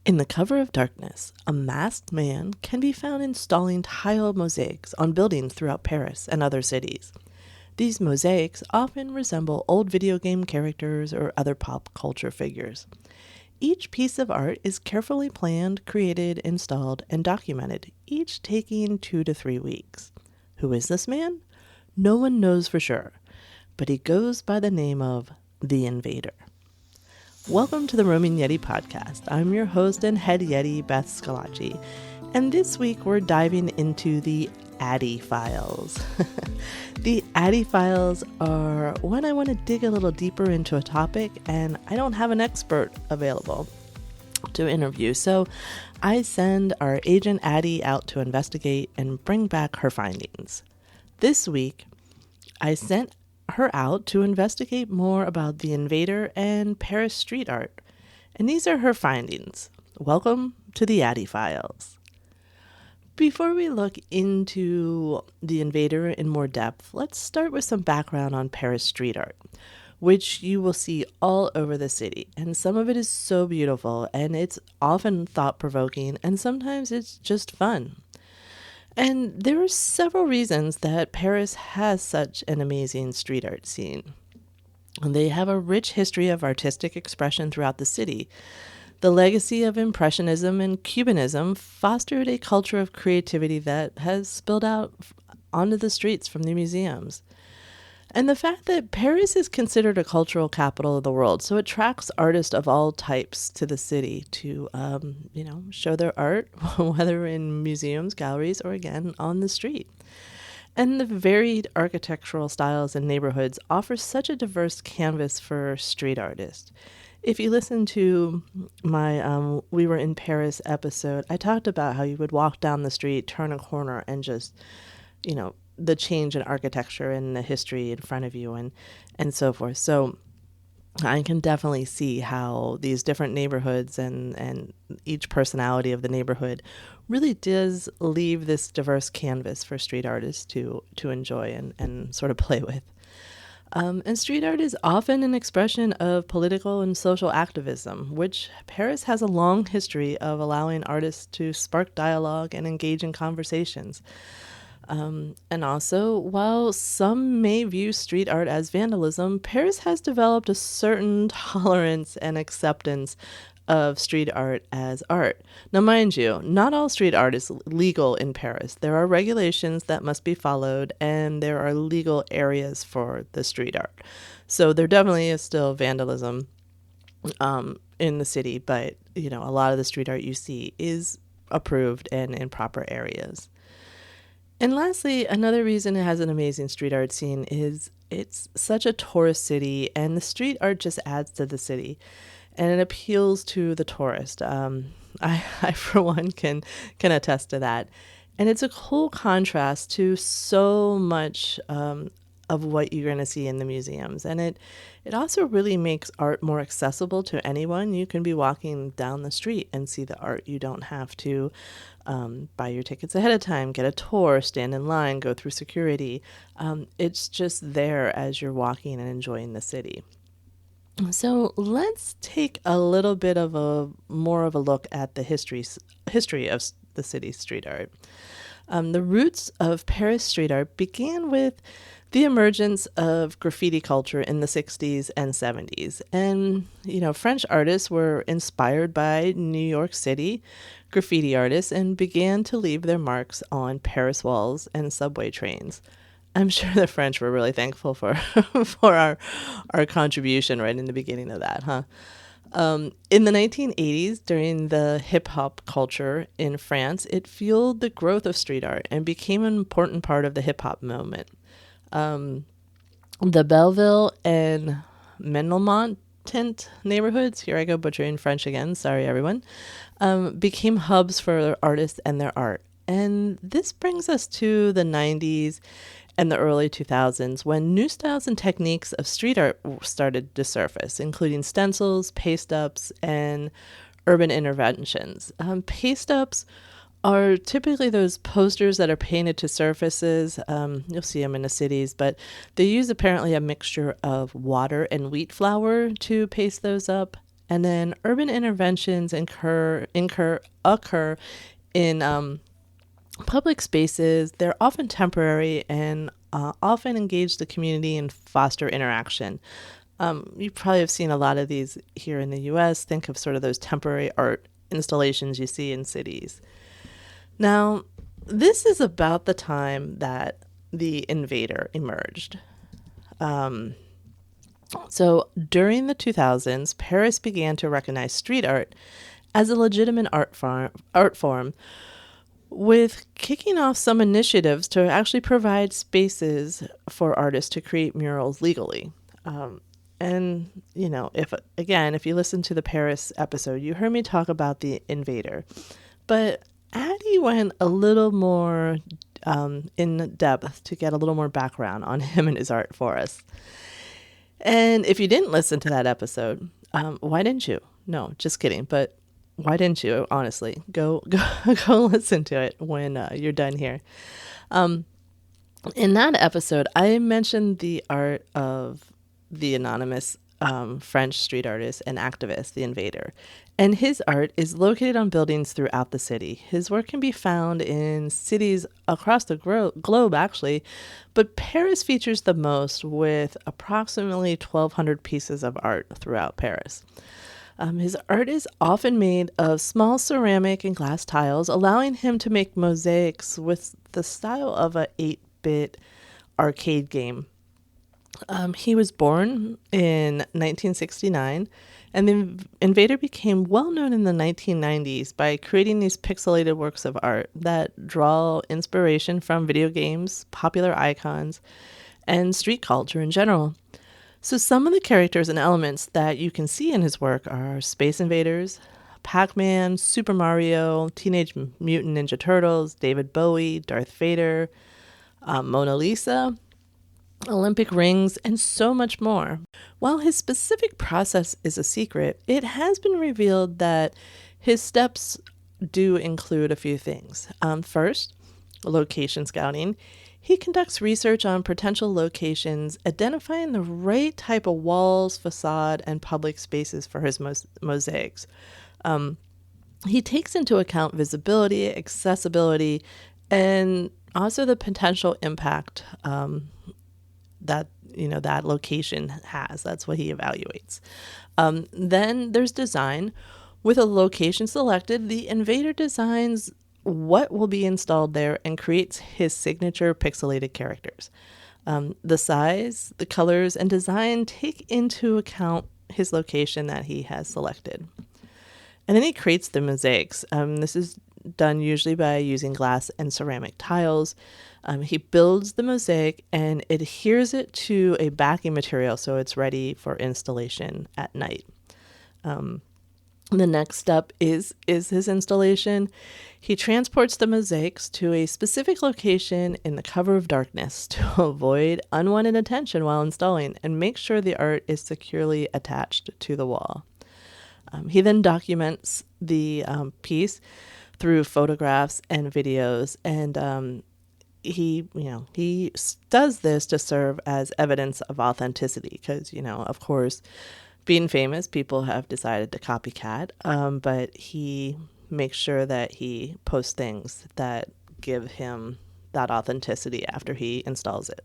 In the cover of darkness, a masked man can be found installing tile mosaics on buildings throughout Paris and other cities. These mosaics often resemble old video game characters or other pop culture figures. Each piece of art is carefully planned, created, installed, and documented, each taking 2 to 3 weeks. Who is this man? No one knows for sure, but he goes by the name of the Invader. Welcome to the Roaming Yeti podcast. I'm your host and head Yeti, Beth Scalacci, and this week we're diving into the Addi Files. The Addi Files are when I want to dig a little deeper into a topic and I don't have an expert available to interview, so I send our Agent Addi out to investigate and bring back her findings. This week, I sent her out to investigate more about the Invader and Paris street art. And these are her findings. Welcome to the Addi Files. Before we look into the Invader in more depth, let's start with some background on Paris street art, which you will see all over the city. And some of it is so beautiful, and it's often thought-provoking, and sometimes it's just fun. And there are several reasons that Paris has such an amazing street art scene. They have a rich history of artistic expression throughout the city. The legacy of Impressionism and Cubanism fostered a culture of creativity that has spilled out onto the streets from the museums. And the fact that Paris is considered a cultural capital of the world, so it attracts artists of all types to the city to, show their art, whether in museums, galleries, or again, on the street. And the varied architectural styles and neighborhoods offer such a diverse canvas for street artists. If you listen to my We Were in Paris episode, I talked about how you would walk down the street, turn a corner, and just, the change in architecture and the history in front of you and so forth. So I can definitely see how these different neighborhoods and each personality of the neighborhood really does leave this diverse canvas for street artists to enjoy and sort of play with. And street art is often an expression of political and social activism, which Paris has a long history of allowing artists to spark dialogue and engage in conversations. And also, while some may view street art as vandalism, Paris has developed a certain tolerance and acceptance of street art as art. Now, mind you, not all street art is legal in Paris. There are regulations that must be followed, and there are legal areas for the street art. So there definitely is still vandalism in the city, but, a lot of the street art you see is approved and in proper areas. And lastly, another reason it has an amazing street art scene is it's such a tourist city, and the street art just adds to the city, and it appeals to the tourist. I for one, can attest to that. And it's a cool contrast to so much of what you're going to see in the museums. And it also really makes art more accessible to anyone. You can be walking down the street and see the art. You don't have to buy your tickets ahead of time, get a tour, stand in line, go through security. It's just there as you're walking and enjoying the city. So let's take a little bit of more of a look at the history of the city's street art. The roots of Paris street art began with the emergence of graffiti culture in the 60s and 70s. And, French artists were inspired by New York City graffiti artists and began to leave their marks on Paris walls and subway trains. I'm sure the French were really thankful for for our contribution right in the beginning of that, huh? In the 1980s, during the hip-hop culture in France, it fueled the growth of street art and became an important part of the hip-hop movement. The Belleville and Menilmontant neighborhoods, here I go butchering French again, sorry everyone, became hubs for artists and their art. And this brings us to the 90s and the early 2000s, when new styles and techniques of street art started to surface, including stencils, paste-ups, and urban interventions. Paste-ups are typically those posters that are painted to surfaces. You'll see them in the cities, but they use apparently a mixture of water and wheat flour to paste those up. And then urban interventions occur in public spaces. They're often temporary and often engage the community and foster interaction. You probably have seen a lot of these here in the U.S. Think of sort of those temporary art installations you see in cities. Now, this is about the time that the Invader emerged. So during the 2000s, Paris began to recognize street art as a legitimate art form, with kicking off some initiatives to actually provide spaces for artists to create murals legally. And, if you listen to the Paris episode, you heard me talk about the Invader. But Addi went a little more in depth to get a little more background on him and his art for us. And if you didn't listen to that episode, why didn't you? No, just kidding. But why didn't you? Honestly, go listen to it when you're done here. In that episode, I mentioned the art of the anonymous French street artist and activist, the Invader. And his art is located on buildings throughout the city. His work can be found in cities across the globe, actually, but Paris features the most, with approximately 1,200 pieces of art throughout Paris. His art is often made of small ceramic and glass tiles, allowing him to make mosaics with the style of an 8-bit arcade game. He was born in 1969, and the Invader became well known in the 1990s by creating these pixelated works of art that draw inspiration from video games, popular icons, and street culture in general. So some of the characters and elements that you can see in his work are Space Invaders, Pac-Man, Super Mario, Teenage Mutant Ninja Turtles, David Bowie, Darth Vader, Mona Lisa, Olympic rings, and so much more. While his specific process is a secret, it has been revealed that his steps do include a few things. First, location scouting. He conducts research on potential locations, identifying the right type of walls, facade, and public spaces for his mosaics. He takes into account visibility, accessibility, and also the potential impact that location has. That's what he evaluates. Then there's design. With a location selected, the Invader designs what will be installed there and creates his signature pixelated characters. The size, the colors, and design take into account his location that he has selected. And then he creates the mosaics. This is done usually by using glass and ceramic tiles. He builds the mosaic and adheres it to a backing material so it's ready for installation at night. The next step is his installation. He transports the mosaics to a specific location in the cover of darkness to avoid unwanted attention while installing and make sure the art is securely attached to the wall. He then documents the piece through photographs and videos, and he does this to serve as evidence of authenticity because, of course, being famous, people have decided to copycat, but he makes sure that he posts things that give him that authenticity after he installs it.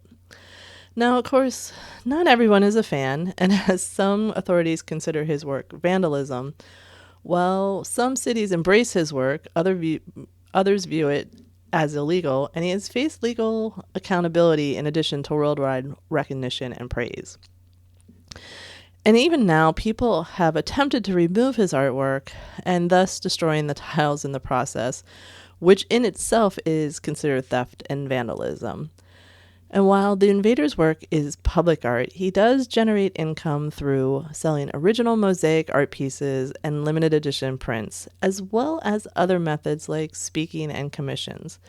Now, of course, not everyone is a fan, and as some authorities consider his work vandalism, while some cities embrace his work, others view it as illegal, and he has faced legal accountability in addition to worldwide recognition and praise. And even now, people have attempted to remove his artwork and thus destroying the tiles in the process, which in itself is considered theft and vandalism. And while the Invader's work is public art, he does generate income through selling original mosaic art pieces and limited edition prints, as well as other methods like speaking and commissions.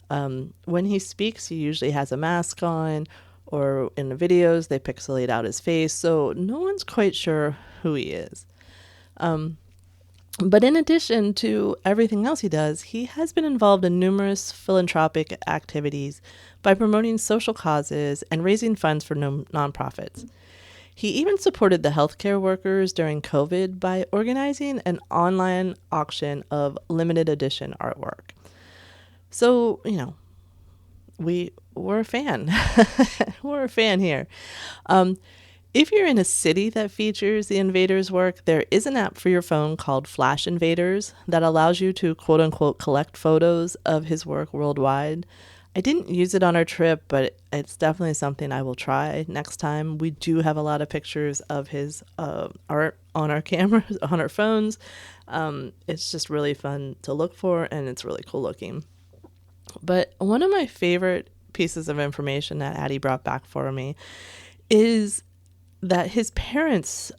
When he speaks, he usually has a mask on, or in the videos, they pixelate out his face, so no one's quite sure who he is. But in addition to everything else he does, he has been involved in numerous philanthropic activities by promoting social causes and raising funds for nonprofits. He even supported the healthcare workers during COVID by organizing an online auction of limited edition artwork. So, we're a fan. We're a fan here. If you're in a city that features the Invader's work, there is an app for your phone called Flash Invaders that allows you to quote unquote collect photos of his work worldwide. I didn't use it on our trip, but it's definitely something I will try next time. We do have a lot of pictures of his art on our cameras, on our phones. It's just really fun to look for, and it's really cool looking. But one of my favorite pieces of information that Addi brought back for me is that his parents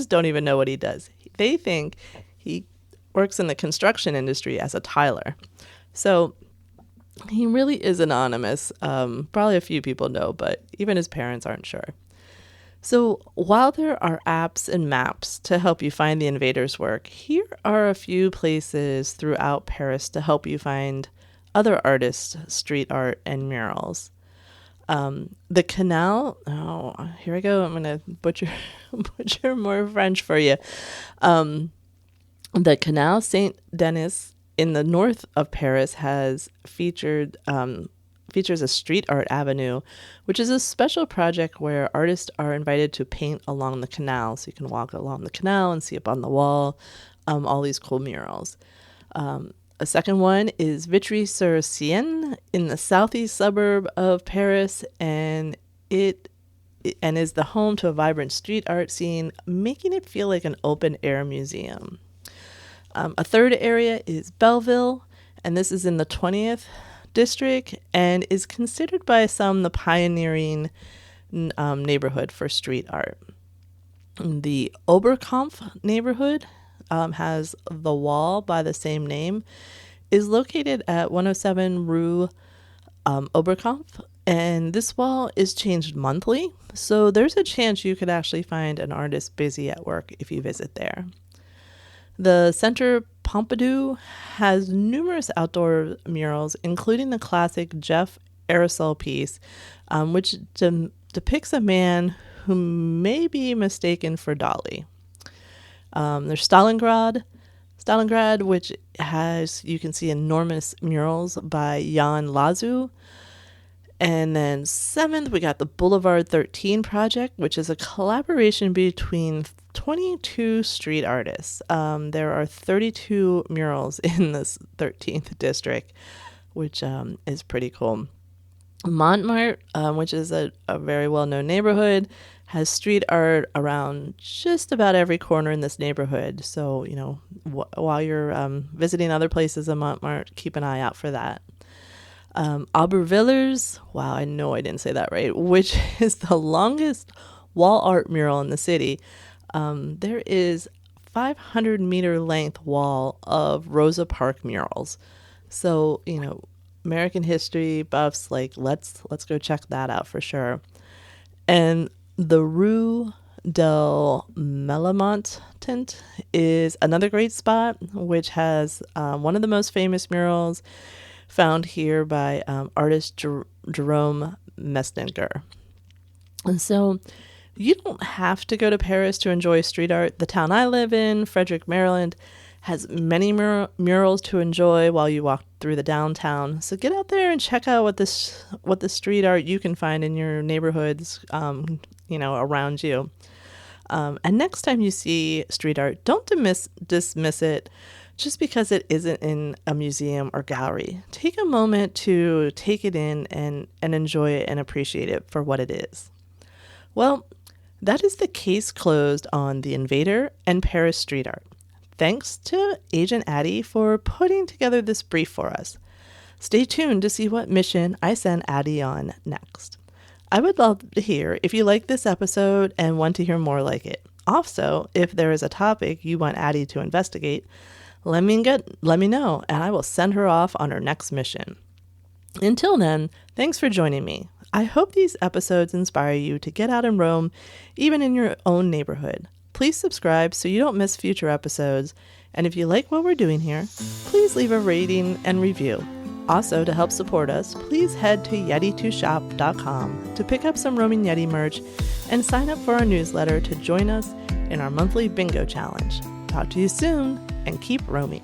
don't even know what he does. They think he works in the construction industry as a tiler. So he really is anonymous. Probably a few people know, but even his parents aren't sure. So while there are apps and maps to help you find the Invader's work, here are a few places throughout Paris to help you find other artists' street art and murals. The Canal, here I go. I'm going to butcher more French for you. The Canal Saint-Denis in the north of Paris features a street art avenue, which is a special project where artists are invited to paint along the canal. So you can walk along the canal and see up on the wall all these cool murals. A second one is Vitry-sur-Seine in the southeast suburb of Paris, and it is the home to a vibrant street art scene, making it feel like an open-air museum. A third area is Belleville, and this is in the 20th district and is considered by some the pioneering neighborhood for street art. The Oberkampf neighborhood has the wall by the same name, is located at 107 Rue Oberkampf, and this wall is changed monthly, so there's a chance you could actually find an artist busy at work if you visit there. The Centre Pompidou has numerous outdoor murals, including the classic Jeff aerosol piece, which depicts a man who may be mistaken for Dali. There's Stalingrad, which has, you can see enormous murals by Jan Lazu. And then seventh, we got the Boulevard 13 project, which is a collaboration between 22 street artists. There are 32 murals in this 13th district, which is pretty cool. Montmartre, which is a very well-known neighborhood, has street art around just about every corner in this neighborhood. So, while you're visiting other places in Montmartre, keep an eye out for that. Aubervilliers, wow, I know I didn't say that right, which is the longest wall art mural in the city. There is 500-meter length wall of Rosa Parks murals. So, American history buffs, let's go check that out for sure. And the Rue del Mélemontant is another great spot, which has one of the most famous murals found here by artist Jerome Messninger. And so you don't have to go to Paris to enjoy street art. The town I live in, Frederick, Maryland, has many murals to enjoy while you walk through the downtown. So get out there and check out what the street art you can find in your neighborhoods, around you. And next time you see street art, don't dismiss it just because it isn't in a museum or gallery. Take a moment to take it in and enjoy it and appreciate it for what it is. Well, that is the case closed on the Invader and Paris street art. Thanks to Agent Addi for putting together this brief for us. Stay tuned to see what mission I send Addi on next. I would love to hear if you like this episode and want to hear more like it. Also, if there is a topic you want Addi to investigate, let me know, and I will send her off on her next mission. Until then, thanks for joining me. I hope these episodes inspire you to get out and roam, even in your own neighborhood. Please subscribe so you don't miss future episodes, and if you like what we're doing here, please leave a rating and review. Also, to help support us, please head to yeti2shop.com to pick up some Roaming Yeti merch and sign up for our newsletter to join us in our monthly bingo challenge. Talk to you soon, and keep roaming.